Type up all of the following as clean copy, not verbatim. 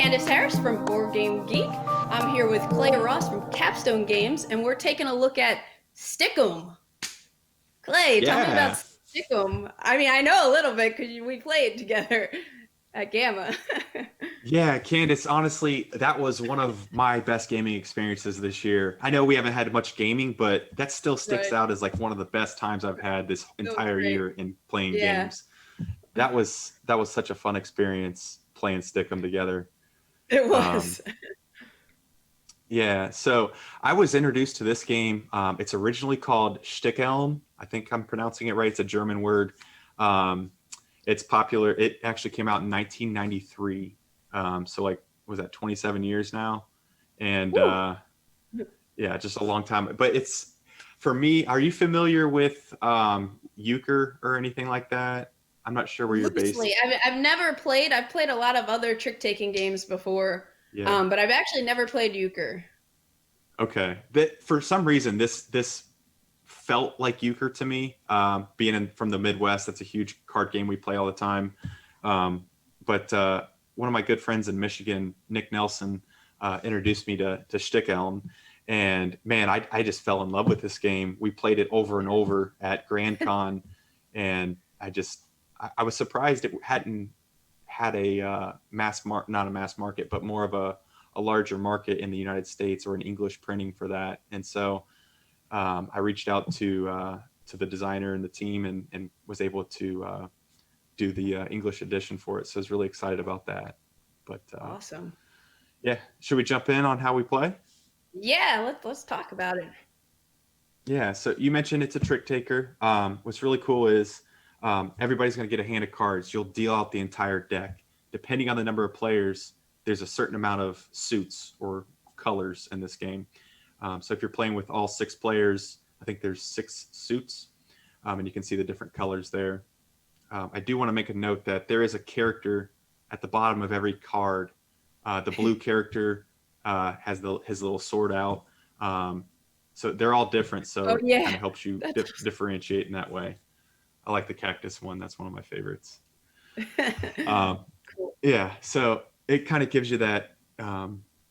Candace Harris from Board Game Geek. I'm here with Clay Ross from Capstone Games, and we're taking a look at Stick'em. Clay, tell me about Yeah, Stick'em. I mean, I know a little bit because we played together at Gamma. yeah, Candace, honestly, that was one of my best gaming experiences this year. I know we haven't had much gaming, but that still sticks Right. out as like one of the best times I've had this It was entire great. year in playing Yeah, games. That was such a fun experience playing Stick'em together. it Um, was. yeah, so I was introduced to this game. It's originally called Stickelm. I think I'm pronouncing it right. It's a German word. Um, it's popular. It actually came out in 1993. So like, was that 27 years now? And Woo. yeah, just a long time. But it's for me. Are you familiar with euchre or anything like that? I'm not sure where you're Loosely. based. I've never played. I've played a lot of other trick-taking games before, Yeah. but I've actually never played euchre. Okay. That for some reason this felt like euchre to me. From the Midwest, that's a huge card game we play all the time. But one of my good friends in Michigan, Nick Nelson, introduced me to Stickelm, and man, I just fell in love with this game. We played it over and over at Grand Con, and I was surprised it hadn't had a not a mass market, but more of a larger market in the United States or an English printing for that. And so I reached out to the designer and the team and was able to do the English edition for it. So I was really excited about that. But Awesome. yeah, should we jump in on how we play? Yeah, let's talk about it. Yeah, so you mentioned it's a trick taker. What's really cool is everybody's going to get a hand of cards. You'll deal out the entire deck. Depending on the number of players, there's a certain amount of suits or colors in this game. So if you're playing with all 6 players, I think there's 6 suits, and you can see the different colors there. I do want to make a note that there is a character at the bottom of every card. The blue character has his little sword out. So they're all different. Oh So it yeah, kind of helps you that's differentiate in that way. I like the cactus one. That's one of my favorites. Um, cool. yeah. So it kind of gives you that.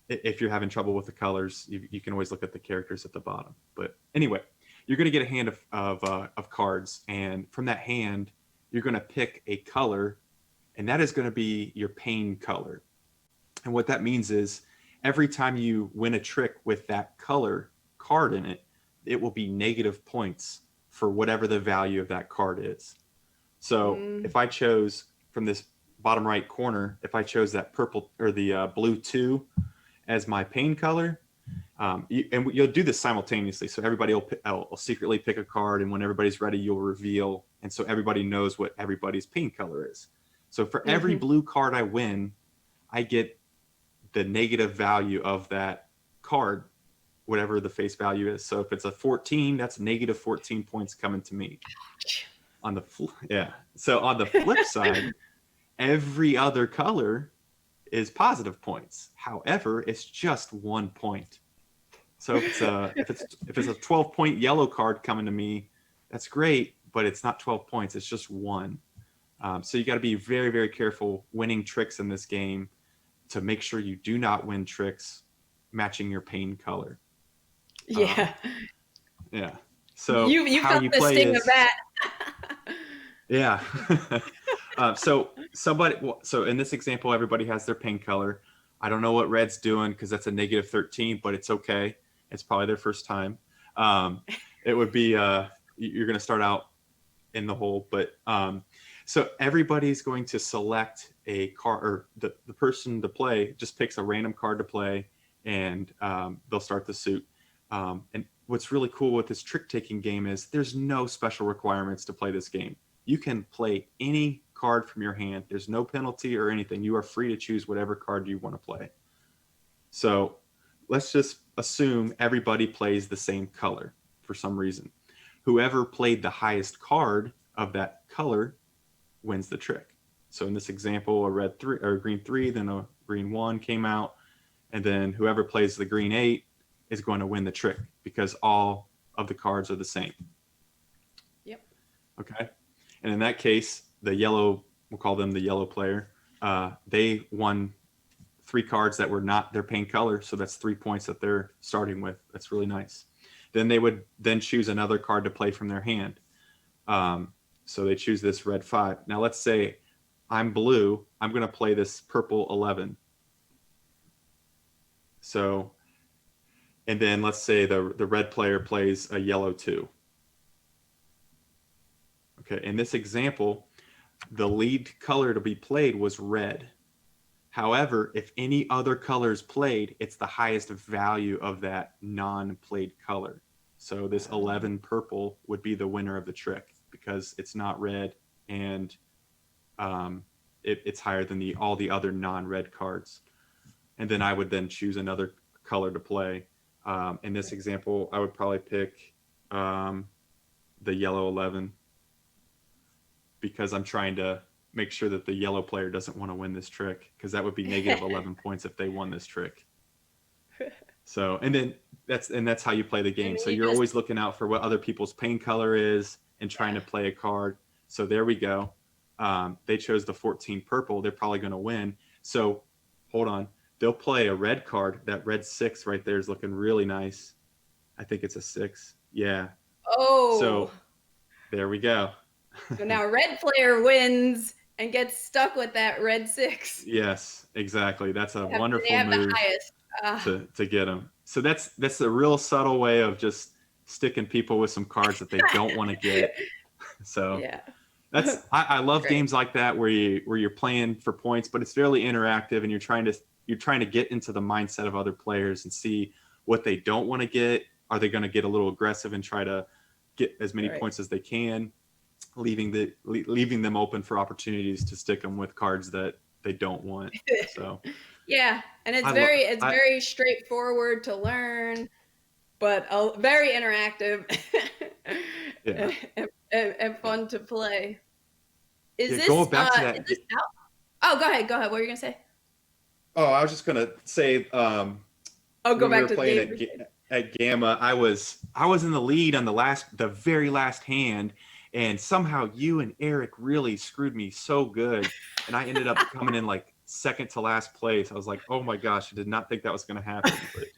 If you're having trouble with the colors, you can always look at the characters at the bottom. But anyway, you're going to get a hand of cards, and from that hand, you're going to pick a color, and that is going to be your pain color. And what that means is every time you win a trick with that color card in it, it will be negative points for whatever the value of that card is. So Mm, if I chose from this bottom right corner, if I chose that purple or the blue 2 as my pain color, and you'll do this simultaneously. So everybody will secretly pick a card, and when everybody's ready, you'll reveal, and so everybody knows what everybody's pain color is. So for every hmm. blue card I win, I get the negative value of that card, whatever the face value is. So if it's a 14, that's negative 14 points coming to me. Yeah. So on the flip side, every other color is positive points. However, it's just 1 point. So if it's a 12-point yellow card coming to me, that's great, but it's not 12 points. It's just one. So you got to be very, very careful winning tricks in this game to make sure you do not win tricks matching your pain color. Um, Yeah, yeah. So you how felt you the play sting of is that. yeah. So in this example, everybody has their pain color. I don't know what red's doing because that's a negative 13, but it's okay. It's probably their first time. Um, it would be you're going to start out in the hole, but so everybody's going to select a card, or the person to play just picks a random card to play, and they'll start the suit. And what's really cool with this trick taking game is there's no special requirements to play this game. You can play any card from your hand. There's no penalty or anything. You are free to choose whatever card you want to play. So let's just assume everybody plays the same color for some reason. Whoever played the highest card of that color wins the trick. So in this example, a red 3 or a green 3, then a green 1 came out, and then whoever plays the green 8 is going to win the trick because all of the cards are the same. Yep. Okay. And in that case, the yellow, we'll call them the yellow player, they won 3 cards that were not their paint color. So that's 3 points that they're starting with. That's really nice. Then they would then choose another card to play from their hand. So they choose this red 5. Now let's say I'm blue. I'm going to play this purple 11. So, and then let's say the red player plays a yellow 2. Okay, in this example, the lead color to be played was red. However, if any other color is played, it's the highest value of that non-played color. So this 11 purple would be the winner of the trick because it's not red and it's higher than all the other non-red cards. And then I would then choose another color to play. In this example, I would probably pick the yellow 11 because I'm trying to make sure that the yellow player doesn't want to win this trick because that would be negative 11 points if they won this trick. So, and then that's how you play the game. So you're always looking out for what other people's paint color is and trying to play a card. So there we go. They chose the 14 purple. They're probably going to win. So hold on. They'll play a red card. That red 6 right there is looking really nice. I think it's a 6. Yeah. Oh. So there we go. So now red player wins and gets stuck with that red 6. Yes, exactly. That's a wonderful they have move the highest. to get them. So that's a real subtle way of just sticking people with some cards that they don't want to get. So yeah. I love games like that where you're playing for points, but it's fairly interactive and you're trying to get into the mindset of other players and see what they don't want to get. Are they going to get a little aggressive and try to get as many points as they can, leaving them open for opportunities to stick them with cards that they don't want. So yeah, and it's very straightforward to learn, but very interactive. Yeah. and fun to play. Is this going back to that? Is this out? Oh, go ahead. What were you gonna say? Oh, I was just gonna say. Go back to the game. At Gamma, I was in the lead on the very last hand, and somehow you and Eric really screwed me so good, and I ended up coming in like second to last place. I was like, oh my gosh, I did not think that was going to happen. But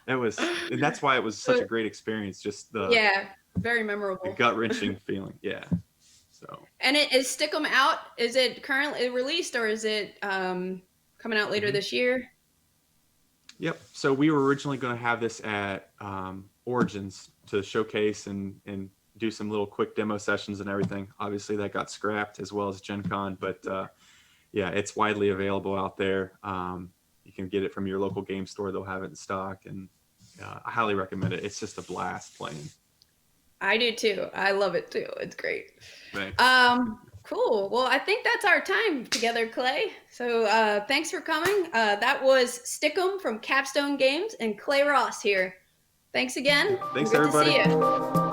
and that's why it was such a great experience. Just very memorable, the gut wrenching feeling. Yeah. So. And is Stickum out? Is it currently released or is it coming out later this year? Yep. So we were originally going to have this at Origins to showcase and do some little quick demo sessions and everything. Obviously, that got scrapped as well as Gen Con. But yeah, it's widely available out there. You can get it from your local game store. They'll have it in stock. And I highly recommend it. It's just a blast playing. I do too. I love it too. It's great. Thanks. Cool. Well, I think that's our time together, Clay. So thanks for coming. That was Stickum from Capstone Games and Clay Ross here. Thanks again. Thanks, everybody. Good to see you.